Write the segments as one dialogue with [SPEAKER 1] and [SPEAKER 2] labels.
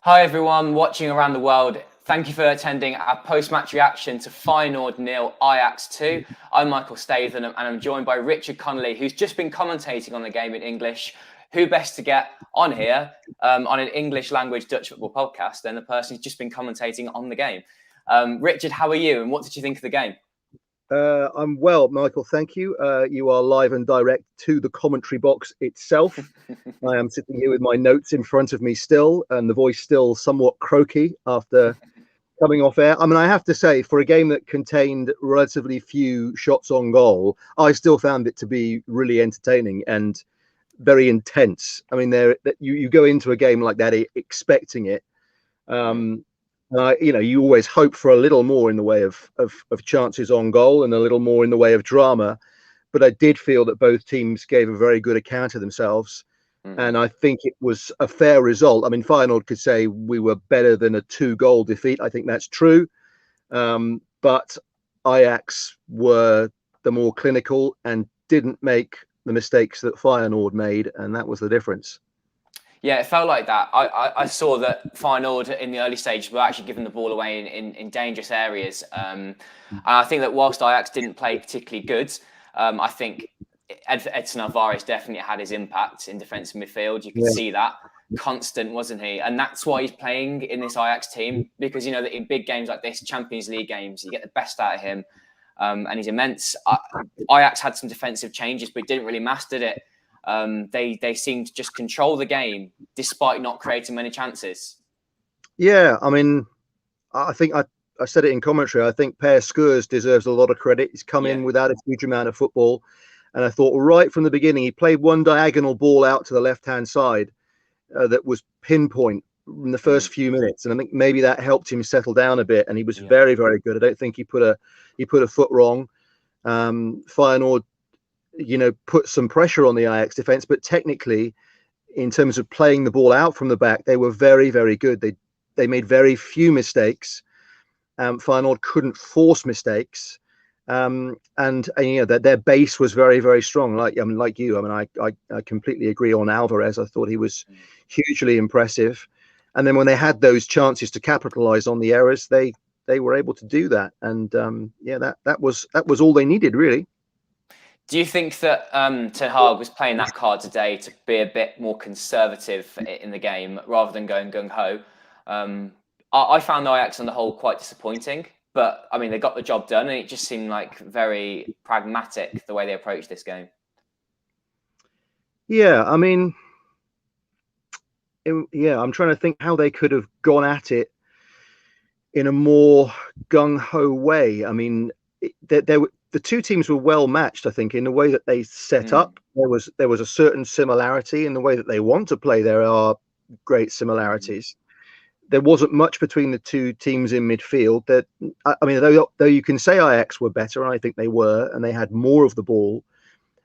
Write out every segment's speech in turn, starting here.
[SPEAKER 1] Hi everyone watching around the world. Thank you for attending our post-match reaction to Feyenoord 0, Ajax 2. I'm Michael Statham and I'm joined by Richard Connelly, who's just been commentating on the game in English. Who best to get on here on an English language Dutch football podcast than the person who's just been commentating on the game? Richard, how are you and what did you think of the game?
[SPEAKER 2] I'm well, Michael. Thank you. You are live and direct to the commentary box itself. I am sitting here with my notes in front of me still, and the voice still somewhat croaky after coming off air. I mean, I have to say, for a game that contained relatively few shots on goal, I still found it to be really entertaining and very intense. I mean, you go into a game like that expecting it. You always hope for a little more in the way of chances on goal and a little more in the way of drama. But I did feel that both teams gave a very good account of themselves. And I think it was a fair result. I mean, Feyenoord could say we were better than a 2-goal defeat. I think that's true. But Ajax were the more clinical and didn't make the mistakes that Feyenoord made. And that was the difference.
[SPEAKER 1] Yeah, it felt like that. I saw that Feyenoord in the early stages were actually giving the ball away in dangerous areas. And I think that whilst Ajax didn't play particularly good, I think Edson Alvarez definitely had his impact in defensive midfield. You could see that constant, wasn't he? And that's why he's playing in this Ajax team, because you know that in big games like this, Champions League games, you get the best out of him, and he's immense. Ajax had some defensive changes, but didn't really master it. They seemed to just control the game despite not creating many chances.
[SPEAKER 2] Yeah, I mean, I think I said it in commentary. I think Per Skurs deserves a lot of credit. He's come in without a huge amount of football. And I thought right from the beginning, he played one diagonal ball out to the left-hand side that was pinpoint in the first few minutes. And I think maybe that helped him settle down a bit. And he was very, very good. I don't think he put a foot wrong. Feyenoord, put some pressure on the Ajax defense, but technically, in terms of playing the ball out from the back, they were very, very good. They made very few mistakes. Feyenoord couldn't force mistakes. And their base was very, very strong. Like you, I completely agree on Alvarez. I thought he was hugely impressive. And then when they had those chances to capitalize on the errors, they were able to do that. And that was all they needed, really.
[SPEAKER 1] Do you think that Ten Hag was playing that card today to be a bit more conservative in the game rather than going gung-ho? I found Ajax on the whole quite disappointing, but I mean, they got the job done and it just seemed like very pragmatic the way they approached this game.
[SPEAKER 2] Yeah, I mean, I'm trying to think how they could have gone at it in a more gung-ho way. I mean, the two teams were well matched, I think, in the way that they set up. There was a certain similarity in the way that they want to play. There are great similarities. There wasn't much between the two teams in midfield. Though you can say Ajax were better, and I think they were, and they had more of the ball,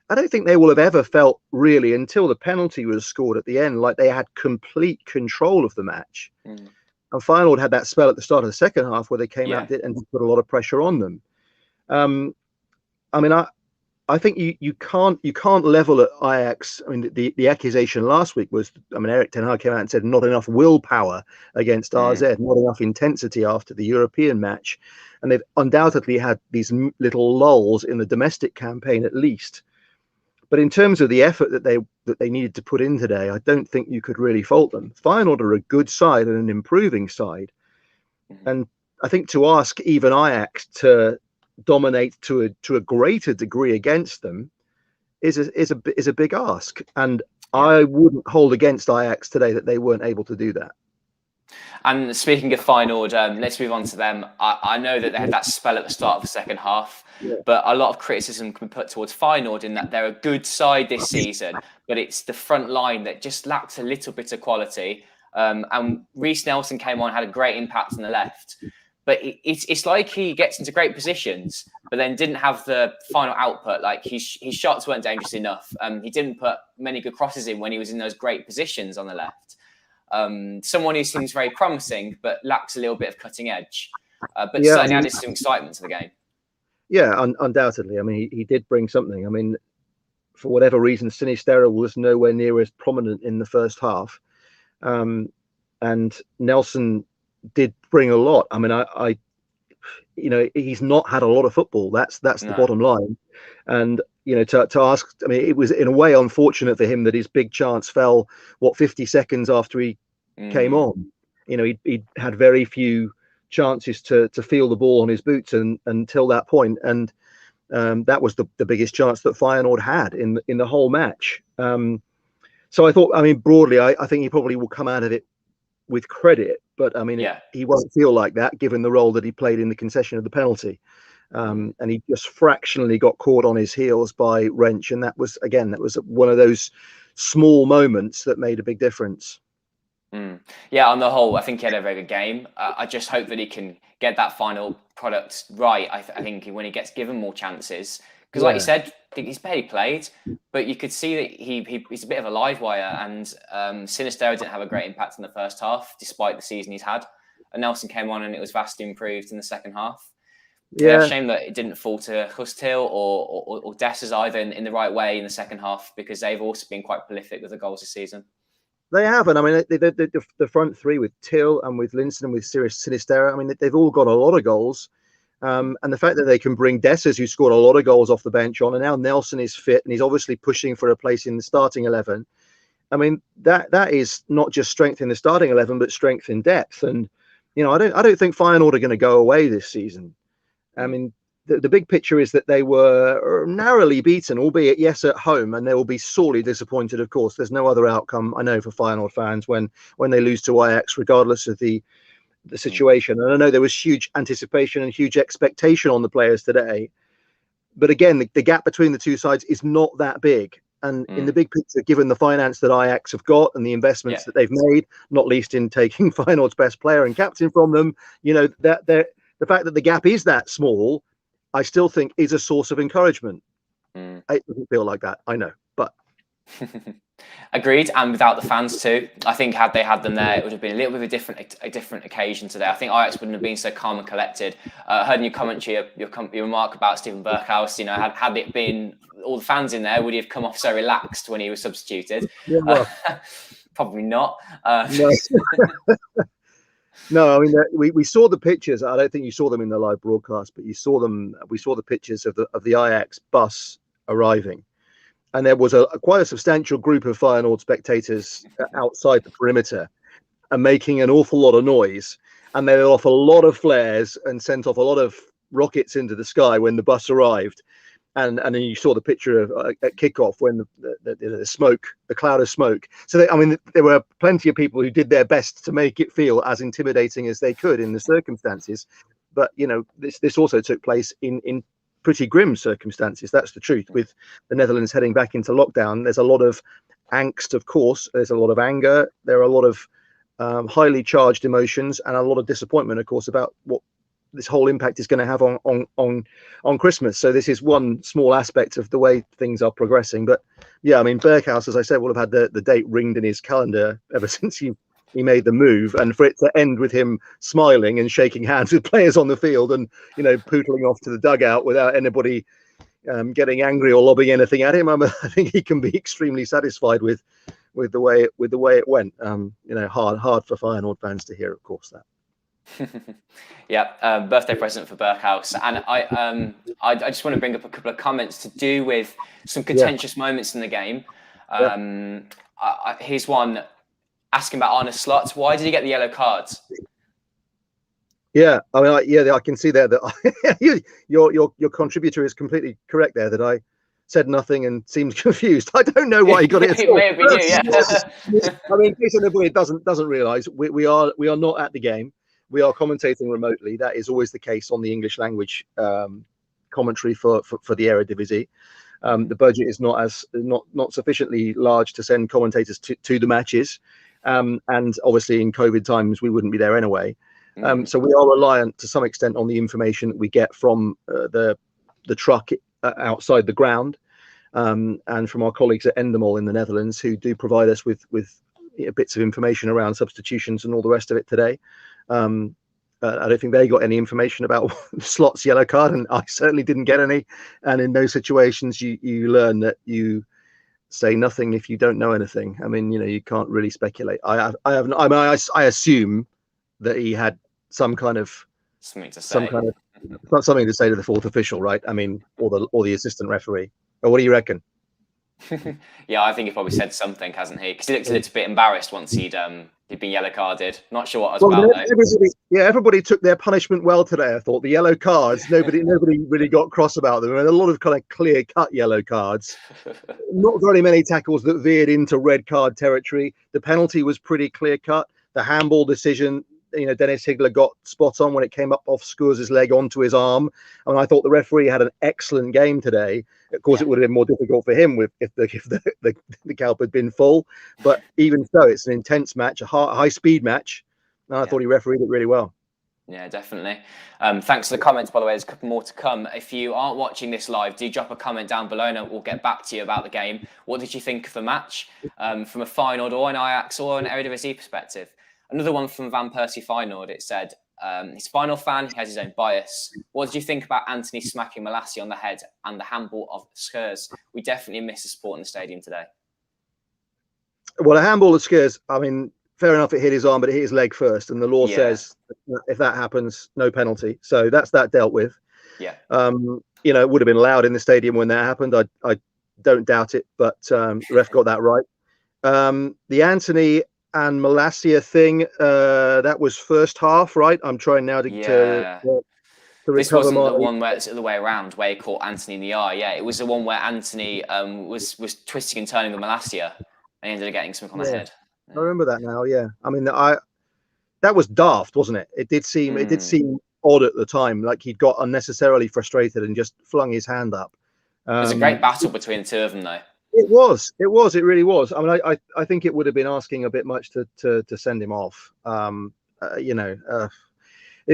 [SPEAKER 2] I don't think they will have ever felt really until the penalty was scored at the end like they had complete control of the match. And Feyenoord had that spell at the start of the second half where they came out and put a lot of pressure on them. I think you can't level at Ajax. I mean, the accusation last week was, Erik ten Hag came out and said not enough willpower against AZ, not enough intensity after the European match, and they've undoubtedly had these little lulls in the domestic campaign at least. But in terms of the effort that they needed to put in today, I don't think you could really fault them. Feyenoord are a good side and an improving side, and I think to ask even Ajax to dominate to a greater degree against them is a big ask, and I wouldn't hold against Ajax today that they weren't able to do that.
[SPEAKER 1] And speaking of Feyenoord, let's move on to them. I know that they had that spell at the start of the second half, but a lot of criticism can be put towards Feyenoord in that they're a good side this season, but it's the front line that just lacks a little bit of quality. And Reiss Nelson came on, had a great impact on the left. But it's like he gets into great positions, but then didn't have the final output. Like his shots weren't dangerous enough. He didn't put many good crosses in when he was in those great positions on the left. Someone who seems very promising, but lacks a little bit of cutting edge. But certainly added some excitement to the game.
[SPEAKER 2] Yeah, undoubtedly. I mean, he did bring something. I mean, for whatever reason, Sinisterra was nowhere near as prominent in the first half. and Nelson did bring a lot. I mean, I he's not had a lot of football. That's the bottom line. And to ask, I mean, it was in a way unfortunate for him that his big chance fell 50 seconds after he came on. He had very few chances to feel the ball on his boots until that point, and that was the biggest chance that Feyenoord had in the whole match. So I thought, I mean, broadly, I think he probably will come out of it with credit, but I mean, he won't feel like that given the role that he played in the concession of the penalty. And he just fractionally got caught on his heels by Wrench, and that was one of those small moments that made a big difference.
[SPEAKER 1] Yeah, on the whole, I think he had a very good game. I just hope that he can get that final product right. I think when he gets given more chances, because like you said, I think he's barely played, but you could see that he's a bit of a live wire, and Sinisterra didn't have a great impact in the first half, despite the season he's had. And Nelson came on, and it was vastly improved in the second half. Yeah, shame that it didn't fall to Hustil or Dessers either in the right way in the second half, because they've also been quite prolific with the goals this season.
[SPEAKER 2] They haven't. I mean, the front three with Till and with Linson and with Sinisterra, I mean, they've all got a lot of goals. And the fact that they can bring Dessers, who scored a lot of goals off the bench, on, and now Nelson is fit and he's obviously pushing for a place in the starting 11. I mean, that is not just strength in the starting 11, but strength in depth. And I don't think Feyenoord are going to go away this season. I mean, the big picture is that they were narrowly beaten, albeit yes at home, and they will be sorely disappointed. Of course, there's no other outcome, I know, for Feyenoord fans when they lose to Ajax, regardless of the situation. And I know there was huge anticipation and huge expectation on the players today, but again, the gap between the two sides is not that big. And in the big picture, given the finance that Ajax have got and the investments that they've made, not least in taking Feyenoord's best player and captain from them, that the fact that the gap is that small, I still think is a source of encouragement. It doesn't feel like that, I know, but
[SPEAKER 1] agreed. And without the fans too, I think had they had them there, it would have been a little bit of a different occasion today. I think Ajax wouldn't have been so calm and collected. I heard in your commentary your remark about Steven Berghuis. Had it been all the fans in there, would he have come off so relaxed when he was substituted?
[SPEAKER 2] Yeah, well.
[SPEAKER 1] Probably not.
[SPEAKER 2] No. No, I mean, we saw the pictures. I don't think you saw them in the live broadcast, but you saw them. We saw the pictures of the Ajax bus arriving, and there was quite a substantial group of Feyenoord spectators outside the perimeter, and making an awful lot of noise. And they let off a lot of flares and sent off a lot of rockets into the sky when the bus arrived. And then you saw the picture of at kickoff when the smoke, the cloud of smoke. So there were plenty of people who did their best to make it feel as intimidating as they could in the circumstances. But this also took place in pretty grim circumstances. That's the truth. With the Netherlands heading back into lockdown, there's a lot of angst, of course. There's a lot of anger. There are a lot of highly charged emotions and a lot of disappointment, of course, about what this whole impact is going to have on Christmas. So this is one small aspect of the way things are progressing. But yeah, I mean, Berghuis, as I said, will have had the date ringed in his calendar ever since he made the move, and for it to end with him smiling and shaking hands with players on the field and pootling off to the dugout without anybody getting angry or lobbing anything at him, I think he can be extremely satisfied with the way it went. Hard for Feyenoord fans to hear, of course, that.
[SPEAKER 1] Yeah, birthday present for Berghuis. And I just want to bring up a couple of comments to do with some contentious moments in the game. Here's one asking about Arne Slot. Why did he get the yellow cards?
[SPEAKER 2] Yeah, I mean, I can see there that your contributor is completely correct there, that I said nothing and seemed confused. I don't know why he got it.
[SPEAKER 1] It may have been you, yeah.
[SPEAKER 2] I mean, in case anybody doesn't realise, we are not at the game. We are commentating remotely. That is always the case on the English language commentary for the Eredivisie. The budget is not sufficiently large to send commentators to the matches, and obviously in COVID times we wouldn't be there anyway. So we are reliant to some extent on the information that we get from the truck outside the ground, and from our colleagues at Endemol in the Netherlands, who do provide us with bits of information around substitutions and all the rest of it today. I don't think they got any information about Slot's yellow card, and I certainly didn't get any. And in those situations, you learn that you say nothing if you don't know anything. I mean, you can't really speculate. I assume that he had some kind of
[SPEAKER 1] something to
[SPEAKER 2] some
[SPEAKER 1] say.
[SPEAKER 2] kind of not something to say to the fourth official, right? I mean, or the assistant referee. Or what do you reckon?
[SPEAKER 1] Yeah, I think he probably said something, hasn't he? Because he looked a little bit embarrassed once he'd been yellow carded. Not sure what it was about though.
[SPEAKER 2] Everybody took their punishment well today. I thought the yellow cards. Nobody really got cross about them. And a lot of kind of clear cut yellow cards. Not very many tackles that veered into red card territory. The penalty was pretty clear cut. The handball decision, Dennis Higler got spot on when it came up off Skurz's leg onto his arm. And I thought the referee had an excellent game today. Of course, it would have been more difficult for him if the Kelp had been full. But even so, it's an intense match, a high speed match. And I thought he refereed it really well.
[SPEAKER 1] Yeah, definitely. Thanks for the comments, by the way. There's a couple more to come. If you aren't watching this live, do drop a comment down below and we'll get back to you about the game. What did you think of the match from a Feyenoord or an Ajax or an Eredivisie perspective? Another one from Van Persie Feyenoord. It said, he's a Final fan. He has his own bias. What did you think about Anthony smacking Malassi on the head and the handball of Skurs? We definitely miss the sport in the stadium today.
[SPEAKER 2] Well, a handball of Skurs, I mean, fair enough, it hit his arm, but it hit his leg first. And the law says if that happens, no penalty. So that's that dealt with.
[SPEAKER 1] Yeah.
[SPEAKER 2] It would have been loud in the stadium when that happened. I don't doubt it, but the ref got that right. The Anthony and Malacia thing, that was first half, right? I'm trying now to
[SPEAKER 1] this wasn't the one where it's the other way around, where he caught Anthony in the eye. Yeah, it was the one where Anthony was twisting and turning with Malacia and he ended up getting something on the head.
[SPEAKER 2] I remember that now. Yeah, I mean, that was daft, wasn't it? It did seem odd at the time, like he'd got unnecessarily frustrated and just flung his hand up.
[SPEAKER 1] It was a great battle between the two of them, though.
[SPEAKER 2] It really was. I mean, I think it would have been asking a bit much to send him off. It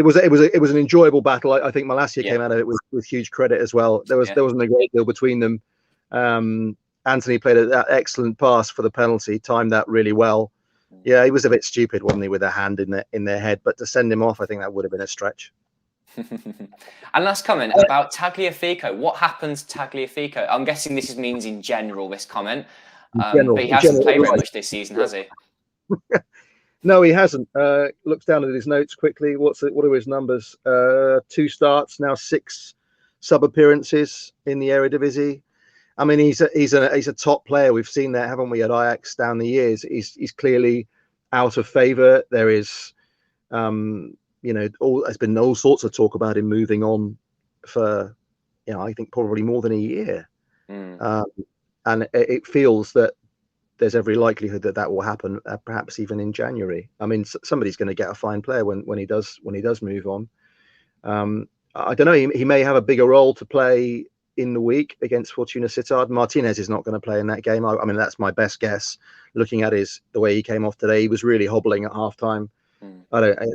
[SPEAKER 2] was an enjoyable battle. I think Malacia came out of it with huge credit as well. There wasn't a great deal between them. Anthony played that excellent pass for the penalty, timed that really well. Yeah, he was a bit stupid, wasn't he, with a hand in their head? But to send him off, I think that would have been a stretch.
[SPEAKER 1] And last comment about Tagliafico. What happened to Tagliafico? I'm guessing this means in general, this comment. But he hasn't played very much this season, has he?
[SPEAKER 2] No, he hasn't. Looks down at his notes quickly. What are his numbers? 2 starts, now 6 sub-appearances in the Eredivisie. I mean, he's a top player. We've seen that, haven't we, at Ajax down the years? He's clearly out of favour. There is, there's been all sorts of talk about him moving on for, I think probably more than a year. And it feels that there's every likelihood that will happen, perhaps even in January. I mean, somebody's going to get a fine player when he does move on. I don't know. He may have a bigger role to play in the week against Fortuna Sittard. Martinez is not going to play in that game. I mean, that's my best guess. Looking at the way he came off today, he was really hobbling at halftime.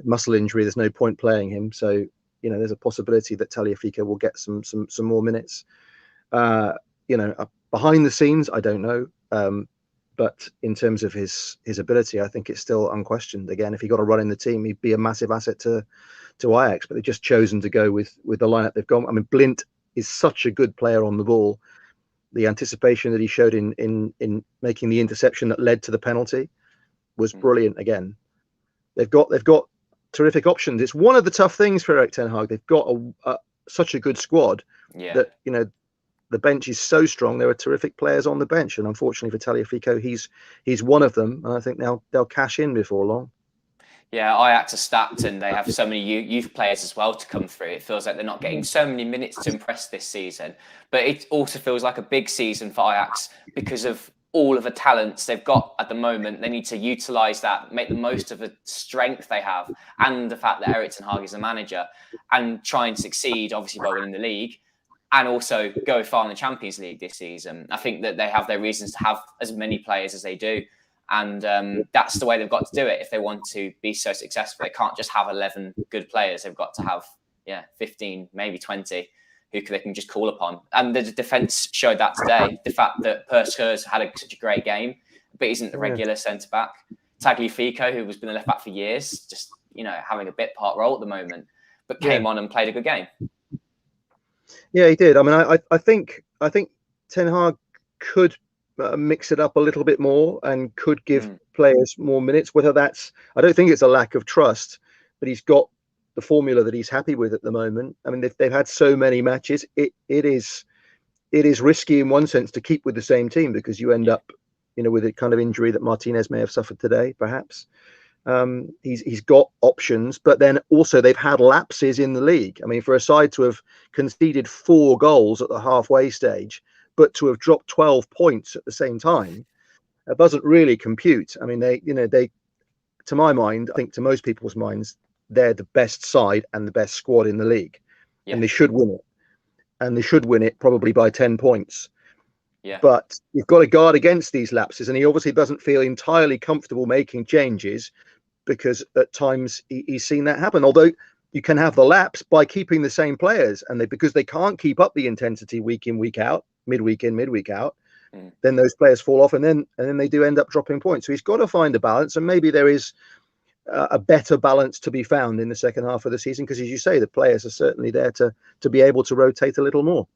[SPEAKER 2] Muscle injury. There's no point playing him. So there's a possibility that Tagliafico will get some more minutes. Behind the scenes, I don't know. But in terms of his ability, I think it's still unquestioned. Again, if he got a run in the team, he'd be a massive asset to Ajax. But they've just chosen to go with the lineup they've gone. I mean, Blint is such a good player on the ball. The anticipation that he showed in making the interception that led to the penalty was brilliant. Again, they've got terrific options. It's one of the tough things for Erik ten Hag. They've got such a good squad that the bench is so strong. There are terrific players on the bench, and unfortunately for Tagliafico, he's one of them. And I think they'll cash in before long.
[SPEAKER 1] Yeah, Ajax are stacked and they have so many youth players as well to come through. It feels like they're not getting so many minutes to impress this season. But it also feels like a big season for Ajax because of all of the talents they've got at the moment. They need to utilise that, make the most of the strength they have and the fact that Erik ten Hag is the manager and try and succeed, obviously, by winning the league and also go far in the Champions League this season. I think that they have their reasons to have as many players as they do. And that's the way they've got to do it if they want to be so successful. They can't just have 11 good players. They've got to have 15, maybe 20 who they can just call upon. And the defence showed that today. The fact that Skurs had such a great game, but isn't the regular centre-back. Tagliafico, who has been a left-back for years, just having a bit part role at the moment, but came on and played a good game. Yeah,
[SPEAKER 2] he did. I mean, I think Ten Hag could mix it up a little bit more and could give players more minutes. Whether that's, I don't think it's a lack of trust, but he's got the formula that he's happy with at the moment. I mean, they've had so many matches, it is risky in one sense to keep with the same team, because you end up, with a kind of injury that Martinez may have suffered today, perhaps. He's got options, but then also they've had lapses in the league. I mean, for a side to have conceded 4 goals at the halfway stage, but to have dropped 12 points at the same time, it doesn't really compute. I mean, they, to my mind, I think to most people's minds, they're the best side and the best squad in the league, and they should win it. And they should win it probably by 10 points.
[SPEAKER 1] Yeah.
[SPEAKER 2] But you've got to guard against these lapses, and he obviously doesn't feel entirely comfortable making changes, because at times he's seen that happen. Although you can have the lapse by keeping the same players, and because they can't keep up the intensity week in, week out, midweek in, midweek out, then those players fall off, and then they do end up dropping points. So he's got to find a balance, and maybe there is a better balance to be found in the second half of the season, because, as you say, the players are certainly there to be able to rotate a little more.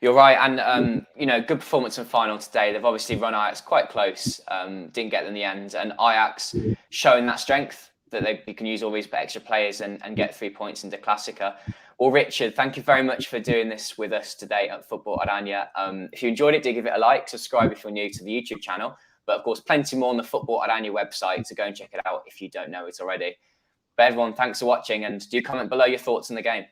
[SPEAKER 1] You're right, and good performance in the final today. They've obviously run Ajax quite close, didn't get them in the end, and Ajax showing that strength that they can use all these extra players and get 3 points into Classica. Well, Richard, thank you very much for doing this with us today at Football-Oranje. If you enjoyed it, do give it a like, subscribe if you're new to the YouTube channel. But of course, plenty more on the Football-Oranje website, so go and check it out if you don't know it already. But everyone, thanks for watching, and do comment below your thoughts on the game.